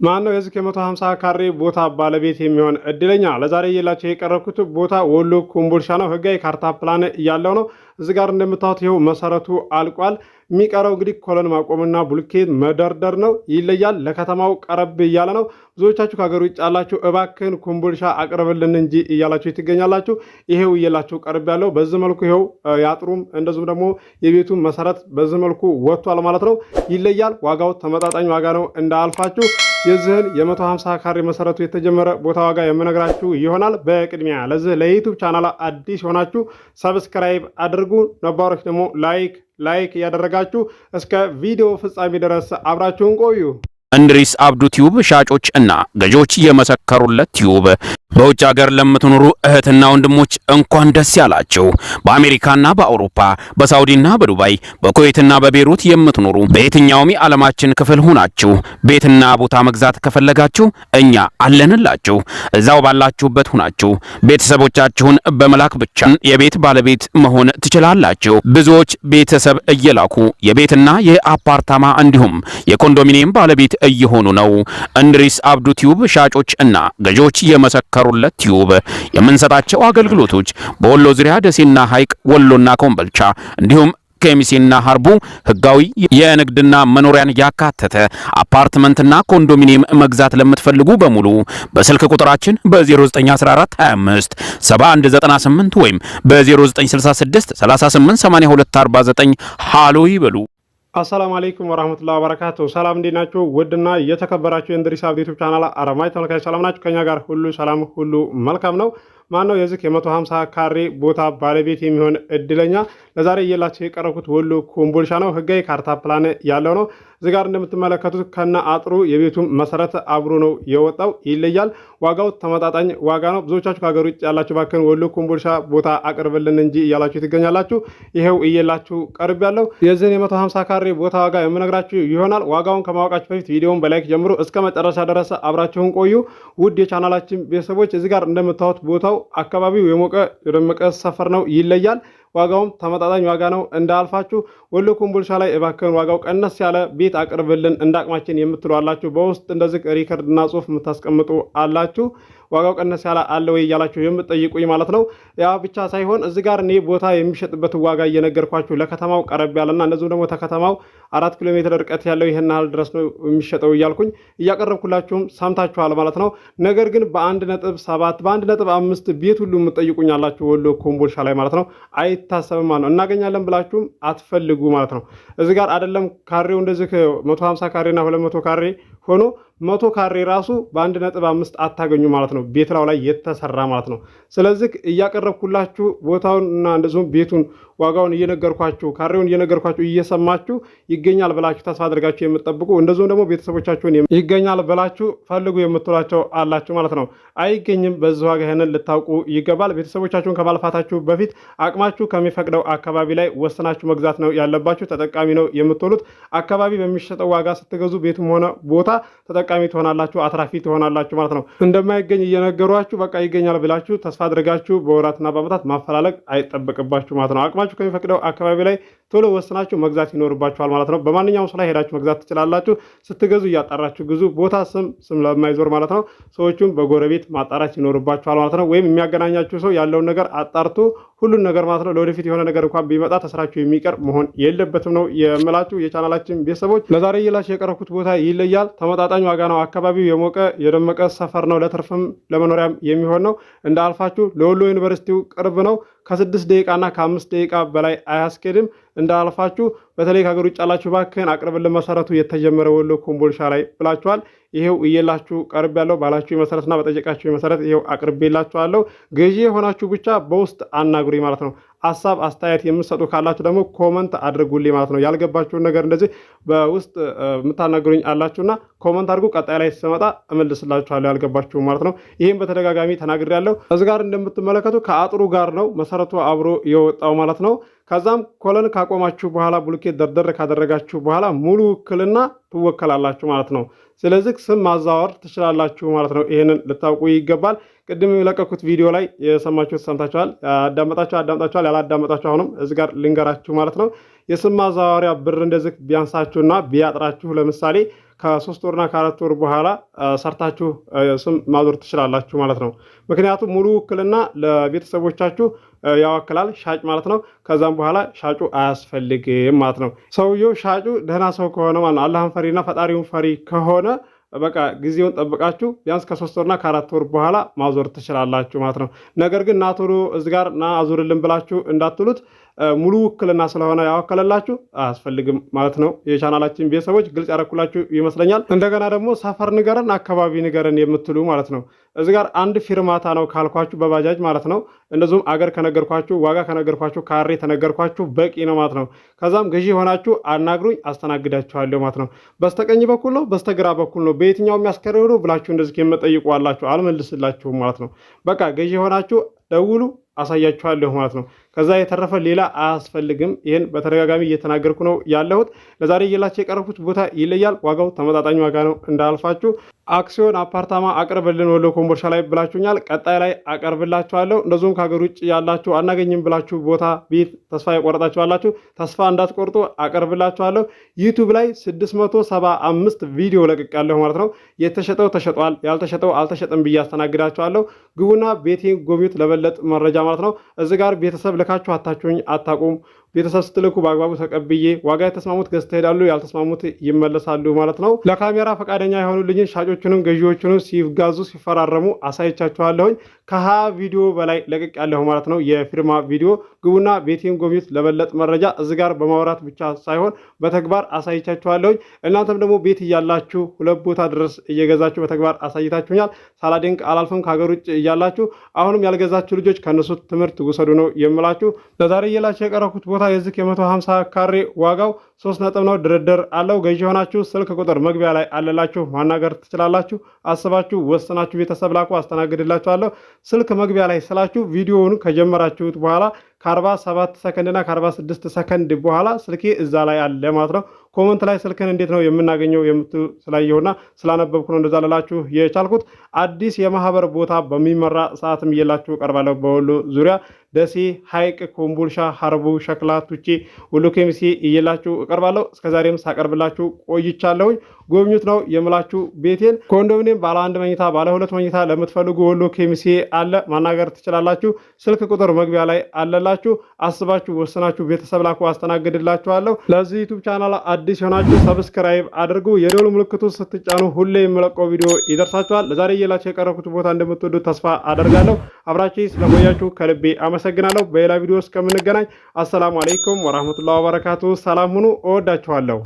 ማነው የዚህ ከ150 ካሬ ቦታ ባለቤት የሚሆን እድለኛ? ለዛሬ እየላችሁ የቀረብኩት ቦታ ወሎ ኮምቦልቻ ነው። ህጋዊ ካርታ ፕላን ያለው ነው። እዚህ ጋር እንደምታዩት ይኸው መሰረቱ አልቋል። የሚቀረው እንግዲህ ኮለን ማቆምና ቡልኬት መደርደር ነው። ይለያል። ለከተማው ቀረብ እያለ ነው። ብዙዎቻችሁ ከሀገር ውጭ ያላችሁ እባክህን ኮምቦልቻ አቅርብልን እንጂ እያላችሁ ትገኛላችሁ። ይሄው እየላችሁ ቀርብ ያለው በዚህ መልኩ ይሄው ያጥሩም እንደዚሁም ደግሞ የቤቱን መሰረት በዚህ መልኩ ወጥቷል ማለት ነው። ይለያል። ዋጋው ተመጣጣኝ ዋጋ ነው እንዳልፋችሁ። የዚህን የ150 ካሬ መሰረቱ የተጀመረ ቦታ ዋጋ የምነግራችሁ ይሆናል። በቅድሚያ ለዚህ ለዩቲዩብ ቻናል አዲስ ሆናችሁ ሰብስክራይብ አድርጉ። ነባሮች ደግሞ ላይክ ያደረጋችሁ እስከ ቪዲዮ ፍጻሜ ድረስ አብራችሁን ቆዩ። እንድሪስ አብዱ ቲዩብ ሻጮች እና ገዢዎች የመሰከሩለት ቲዩብ። በውጭ ሀገር ለምትኖሩ እህትና ወንድሞች እንኳን ደስ ያላችሁ። በአሜሪካና በአውሮፓ በሳውዲና በዱባይ በኩዌትና በቤሩት የምትኖሩ በየትኛውም የዓለማችን ክፍል ሆናችሁ ቤትና ቦታ መግዛት ከፈለጋችሁ እኛ አለንላችሁ። እዛው ባላችሁበት ሆናችሁ ቤተሰቦቻችሁን በመላክ ብቻ የቤት ባለቤት መሆን ትችላላችሁ። ብዙዎች ቤተሰብ እየላኩ የቤትና የአፓርታማ እንዲሁም የኮንዶሚኒየም ባለቤት እየሆኑ ነው። እንድሪስ አብዱ ቲዩብ ሻጮች እና ገዢዎች የመሰከሩለት ቲዩብ የምንሰጣቸው አገልግሎቶች በወሎ ዙሪያ ደሴና ሐይቅ፣ ወሎና ኮምቦልቻ እንዲሁም ከሚሴና ሀርቡ ህጋዊ የንግድና መኖሪያን ያካተተ አፓርትመንትና ኮንዶሚኒየም መግዛት ለምትፈልጉ በሙሉ በስልክ ቁጥራችን በ0914 25 7198 ወይም በ0966 38 82 49 ሃሎ ይበሉ። አሰላሙ አለይኩም ወራህመቱላሂ ወበረካቱ። ሰላም እንዴት ናችሁ? ውድና የተከበራችሁ የእንድሪስ አብዱ ዩቲዩብ ቻናል አረማይ ተመልካቾች ሰላም ናችሁ? ከኛ ጋር ሁሉ ሰላም ሁሉ መልካም ነው። ማነው የዚህ የ150 ካሬ ቦታ ባለቤት የሚሆን እድለኛ? ለዛሬ እየላችሁ የቀረብኩት ወሎ ኮምቦልቻ ነው። ህጋዊ ካርታ ፕላን ያለው ነው። እዚህ ጋር እንደምትመለከቱት ከነ አጥሩ የቤቱም መሰረት አብሮ ነው የወጣው። ይለያል። ዋጋው ተመጣጣኝ ዋጋ ነው። ብዙዎቻችሁ ከሀገር ውጭ ያላችሁ ባክን ወሎ ኮምቦልቻ ቦታ አቅርብልን እንጂ እያላችሁ ትገኛላችሁ። ይሄው እየላችሁ ቀርብ ያለው የዚህን የ150 ካሬ ቦታ ዋጋ የምነግራችሁ ይሆናል። ዋጋውን ከማወቃችሁ በፊት ቪዲዮውን በላይክ ጀምሮ እስከ መጨረሻ ድረስ አብራችሁን ቆዩ። ውድ የቻናላችን ቤተሰቦች እዚህ ጋር እንደምታዩት ቦታው አካባቢው የሞቀ የደመቀ ሰፈር ነው። ይለያል። ዋጋውም ተመጣጣኝ ዋጋ ነው እንዳልፋችሁ። ወሎ ኮምቦልቻ ላይ እባክህን ዋጋው ቀነስ ያለ ቤት አቅርብልን እንዳቅማችን የምትሉ አላችሁ። በውስጥ እንደዚህ ሪከርድና ጽሁፍ የምታስቀምጡ አላችሁ። ዋጋው ቀነስ ያለ አለ ወይ እያላችሁ የምትጠይቁኝ ማለት ነው። ያ ብቻ ሳይሆን እዚህ ጋር እኔ ቦታ የሚሸጥበት ዋጋ እየነገርኳችሁ ለከተማው ቀረብ ያለና እንደዚሁም ደግሞ ተከተማው 4 ኪሎ ሜትር ርቀት ያለው ይሄን ያህል ድረስ ነው የሚሸጠው እያልኩኝ እያቀረብኩላችሁም ሰምታችኋል ማለት ነው። ነገር ግን በ1.7 በ1.5 ቤት ሁሉ የምትጠይቁኝ አላችሁ ወሎ ኮምቦልቻ ላይ ማለት ነው። አይታሰብም ማለት ነው። እናገኛለን ብላችሁም አትፈልጉ ማለት ነው። እዚህ ጋር አይደለም ካሬው እንደዚህ 150 ካሬና 200 ካሬ ሆኖ 100 ካሬ ራሱ በ1.5 አታገኙ ማለት ነው። ቤትላው ላይ የተሰራ ማለት ነው። ስለዚህ እያቀረብኩላችሁ ቦታውንና እንደዚሁም ቤቱን ዋጋውን እየነገርኳችሁ ካሬውን እየነገርኳችሁ እየሰማችሁ ይገኛል ብላችሁ ተስፋ አድርጋችሁ የምትጠብቁ እንደዚሁም ደግሞ ቤተሰቦቻችሁን ይገኛል ብላችሁ ፈልጉ የምትሏቸው አላችሁ ማለት ነው። አይገኝም። በዚህ ዋጋ ይሄንን ልታውቁ ይገባል። ቤተሰቦቻችሁን ከማልፋታችሁ በፊት አቅማችሁ ከሚፈቅደው አካባቢ ላይ ወስናችሁ መግዛት ነው ያለባችሁ። ተጠቃሚ ነው የምትሉት አካባቢ በሚሸጠው ዋጋ ስትገዙ ቤቱም ሆነ ቦታ ተጠቃሚ ትሆናላችሁ፣ አትራፊ ትሆናላችሁ ማለት ነው። እንደማይገኝ እየነገሯችሁ በቃ ይገኛል ብላችሁ ተስፋ አድርጋችሁ በወራትና በዓመታት ማፈላለግ አይጠበቅባችሁ ማለት ነው። አቅማችሁ ከሚፈቅደው አካባቢ ላይ ቶሎ ወስናችሁ መግዛት ይኖርባችኋል ማለት ነው። በማንኛውም ሰው ላይ ሄዳችሁ መግዛት ትችላላችሁ። ስትገዙ እያጣራችሁ ግዙ። ቦታ ስም ለማይዞር ማለት ነው። ሰዎቹን በጎረቤት ማጣራት ይኖርባችኋል ማለት ነው። ወይም የሚያገናኛችሁ ሰው ያለውን ነገር አጣርቶ ሁሉን ነገር ማለት ነው። ለወደፊት የሆነ ነገር እንኳን ቢመጣ ተስራችሁ የሚቀር መሆን የለበትም ነው የምላችሁ የቻናላችን ቤተሰቦች። ለዛሬ እየላችሁ የቀረብኩት ቦታ ይለያል። ተመጣጣኝ ዋጋ ነው። አካባቢው የሞቀ የደመቀ ሰፈር ነው። ለትርፍም ለመኖሪያም የሚሆን ነው። እንዳልፋችሁ ለወሎ ዩኒቨርሲቲው ቅርብ ነው። ከ6 ደቂቃና ከ5 ደቂቃ በላይ አያስኬድም። እንዳልፋችሁ በተለይ ከሀገር ውጭ ያላችሁ ባክህን አቅርብልን መሰረቱ የተጀመረ ወሎ ኮምቦልቻ ላይ ብላችኋል። ይሄው እየላችሁ ቀርብ ያለው ባላችሁ መሰረትና በጠየቃችሁ መሰረት ይሄው አቅርቤላችኋለሁ። ገዢ የሆናችሁ ብቻ በውስጥ አናግሩኝ ማለት ነው። ሀሳብ አስተያየት የምትሰጡ ካላችሁ ደግሞ ኮመንት አድርጉልኝ ማለት ነው። ያልገባችሁን ነገር እንደዚህ በውስጥ የምታናግሩኝ አላችሁና ኮመንት አድርጉ። ቀጣይ ላይ ስመጣ እመልስላችኋለሁ ያልገባችሁ ማለት ነው። ይህም በተደጋጋሚ ተናግሬያለሁ። እዚህ ጋር እንደምትመለከቱ ከአጥሩ ጋር ነው መሰረቱ አብሮ የወጣው ማለት ነው። ከዛም ኮለን ካቆማችሁ በኋላ ቡልኬት ደርደር ካደረጋችሁ በኋላ ሙሉ ውክልና ትወከላላችሁ ማለት ነው። ስለዚህ ስም ማዛወር ትችላላችሁ ማለት ነው። ይሄንን ልታውቁ ይገባል። ቅድም የለቀኩት ቪዲዮ ላይ የሰማችሁት ሰምታችኋል። አዳምጣችኋል። ያላዳመጣችሁ አሁንም እዚህ ጋር ልንገራችሁ ማለት ነው። የስም ማዛወሪያ ብር እንደዚህ ቢያንሳችሁና ቢያጥራችሁ ለምሳሌ ከ3 ወርና ከ4 ወር በኋላ ሰርታችሁ ስም ማዞር ትችላላችሁ ማለት ነው። ምክንያቱም ሙሉ ውክልና ለቤተሰቦቻችሁ ያወክላል ሻጭ ማለት ነው። ከዛም በኋላ ሻጩ አያስፈልግም ማለት ነው። ሰውየው ሻጩ ደህና ሰው ከሆነ ማለት ነው፣ አላህን ፈሪና ፈጣሪውን ፈሪ ከሆነ በቃ ጊዜውን ጠብቃችሁ ቢያንስ ከ3 ወርና ከ4 ወር በኋላ ማዞር ትችላላችሁ ማለት ነው። ነገር ግን ናቶሎ እዚህ ጋር ና አዙርልን ብላችሁ እንዳትሉት ሙሉ ውክልና ስለሆነ ያወከለላችሁ አያስፈልግም ማለት ነው። የቻናላችን ቤተሰቦች ግልጽ ያረኩላችሁ ይመስለኛል። እንደገና ደግሞ ሰፈር ንገረን፣ አካባቢ ንገረን የምትሉ ማለት ነው። እዚህ ጋር አንድ ፊርማታ ነው ካልኳችሁ በባጃጅ ማለት ነው። እንደዚሁም አገር ከነገርኳችሁ፣ ዋጋ ከነገርኳችሁ፣ ካሬ ተነገርኳችሁ በቂ ነው ማለት ነው። ከዛም ገዢ የሆናችሁ አናግሩኝ፣ አስተናግዳችኋለሁ ማለት ነው። በስተቀኝ በኩል ነው በስተግራ በኩል ነው በየትኛው የሚያስከርሩ ብላችሁ እንደዚህ የምጠይቁ አላችሁ፣ አልመልስላችሁም ማለት ነው። በቃ ገዢ የሆናችሁ ደውሉ፣ አሳያችኋለሁ ማለት ነው። ከዛ የተረፈ ሌላ አያስፈልግም። ይህን በተደጋጋሚ እየተናገርኩ ነው ያለሁት። ለዛሬ እየላችሁ የቀረብኩት ቦታ ይለያል። ዋጋው ተመጣጣኝ ዋጋ ነው እንዳልፋችሁ። አክሲዮን አፓርታማ አቅርብልን ወሎ ኮምቦልቻ ላይ ብላችሁኛል። ቀጣይ ላይ አቀርብላችኋለሁ። እንደዚሁም ከሀገር ውጭ ያላችሁ አናገኝም ብላችሁ ቦታ ቤት ተስፋ የቆረጣችሁ አላችሁ፣ ተስፋ እንዳትቆርጡ አቀርብላችኋለሁ። ዩቲዩብ ላይ 675 ቪዲዮ ለቅቄያለሁ ማለት ነው። የተሸጠው ተሸጧል፣ ያልተሸጠው አልተሸጠም ብዬ አስተናግዳችኋለሁ። ግቡና ቤቴን ጎብኙት ለበለጠ መረጃ ማለት ነው። እዚህ ጋር ቤተሰብ ልካችሁ አታችሁኝ አታቁም። ቤተሰብ ስትልኩ በአግባቡ ተቀብዬ ዋጋ የተስማሙት ገዝተው ሄዳሉ፣ ያልተስማሙት ይመለሳሉ ማለት ነው። ለካሜራ ፈቃደኛ የሆኑልኝን ሻጮቹንም ገዢዎቹንም ሲጋዙ ሲፈራረሙ አሳይቻችኋለሁኝ። ከ20 ቪዲዮ በላይ ለቅቅ ያለሁ ማለት ነው፣ የፊርማ ቪዲዮ። ግቡና ቤቴን ጎብኙት ለበለጠ መረጃ። እዚህ ጋር በማውራት ብቻ ሳይሆን በተግባር አሳይቻችኋለሁኝ። እናንተም ደግሞ ቤት እያላችሁ 2 ቦታ ድረስ እየገዛችሁ በተግባር አሳይታችሁኛል። ሳላደንቅ አላልፍም። ከሀገር ውጭ እያላችሁ አሁንም ያልገዛችሁ ልጆች ከነሱ ትምህርት ውሰዱ ነው የምላችሁ። ለዛሬ እየላችሁ የቀረብኩት ቦታ የዚህ የ150 ካሬ ዋጋው 3 ነጥብ ነው። ድርድር አለው። ገዢ የሆናችሁ ስልክ ቁጥር መግቢያ ላይ አለላችሁ፣ ማናገር ትችላላችሁ። አስባችሁ ወስናችሁ ቤተሰብ ላኩ፣ አስተናግድላችኋለሁ። ስልክ መግቢያ ላይ ስላችሁ ቪዲዮውን ከጀመራችሁት በኋላ ከ47 ሰከንድና ከ46 ሰከንድ በኋላ ስልኬ እዛ ላይ አለ ማለት ነው። ኮመንት ላይ ስልክን እንዴት ነው የምናገኘው የምትሉ ስላየሁና ስላነበብኩ ነው እንደዛ ልላችሁ የቻልኩት። አዲስ የማህበር ቦታ በሚመራ ሰዓትም እየላችሁ ቀርባለሁ። በወሎ ዙሪያ ደሴ፣ ሐይቅ፣ ኮምቦልሻ፣ ሀርቡ፣ ሸክላ፣ ቱቼ፣ ወሎ ኬሚሴ እየላችሁ እቀርባለሁ። እስከዛሬም ሳቀርብላችሁ ቆይቻለሁኝ። ጎብኙት ነው የምላችሁ ቤቴን። ኮንዶሚኒየም ባለ 1 መኝታ ባለ 2 መኝታ ለምትፈልጉ ወሎ ኬሚሴ አለ፣ ማናገር ትችላላችሁ። ስልክ ቁጥር መግቢያ ላይ አለላችሁ። አስባችሁ ወስናችሁ ቤተሰብ ላኩ፣ አስተናግድላችኋለሁ። ለዚህ ዩቲዩብ ቻናል አዲስ የሆናችሁ ሰብስክራይብ አድርጉ። የደወል ምልክቱ ስትጫኑ ሁሌ የምለቀው ቪዲዮ ይደርሳችኋል። ለዛሬ እየላችሁ የቀረብኩት ቦታ እንደምትወዱት ተስፋ አደርጋለሁ። አብራችሁ ስለቆያችሁ ከልቤ አመሰግናለሁ። በሌላ ቪዲዮ እስከምንገናኝ አሰላሙ አለይኩም ወራህመቱላሂ ወበረካቱ። ሰላም ሁኑ። እወዳችኋለሁ።